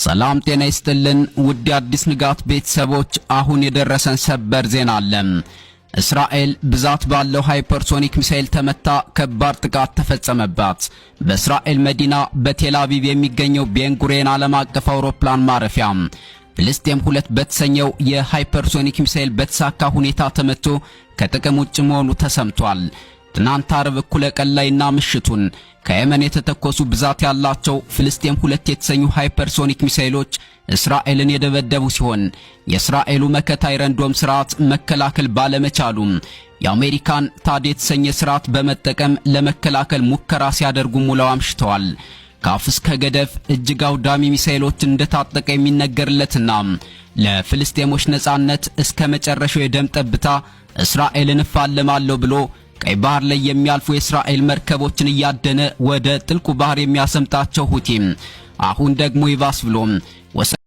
ሰላም ጤና ይስጥልን ውድ አዲስ ንጋት ቤተሰቦች፣ አሁን የደረሰን ሰበር ዜና አለ። እስራኤል ብዛት ባለው ሃይፐርሶኒክ ሚሳኤል ተመታ፣ ከባድ ጥቃት ተፈጸመባት። በእስራኤል መዲና በቴል አቪቭ የሚገኘው ቤንጉሪዮን ዓለም አቀፍ አውሮፕላን ማረፊያ ፍልስጤም 2 በተሰኘው የሃይፐርሶኒክ ሚሳኤል በተሳካ ሁኔታ ተመቶ ከጥቅም ውጭ መሆኑ ተሰምቷል። ትናንት አርብ እኩለ ቀን ላይና ምሽቱን ከየመን የተተኮሱ ብዛት ያላቸው ፍልስጤም 2 የተሰኙ ሃይፐርሶኒክ ሚሳኤሎች እስራኤልን የደበደቡ ሲሆን የእስራኤሉ መከታ አይረንዶም ስርዓት መከላከል ባለመቻሉ የአሜሪካን ታድ የተሰኘ ስርዓት በመጠቀም ለመከላከል ሙከራ ሲያደርጉ ሙለው አምሽተዋል። ካፍ እስከ ገደፍ እጅግ አውዳሚ ሚሳኤሎችን እንደታጠቀ የሚነገርለትና ለፍልስጤሞች ነጻነት እስከ መጨረሻው የደም ጠብታ እስራኤልን እፋለማለሁ ብሎ ቀይ ባህር ላይ የሚያልፉ የእስራኤል መርከቦችን እያደነ ወደ ጥልቁ ባህር የሚያሰምጣቸው ሁቲ አሁን ደግሞ ይባስ ብሎ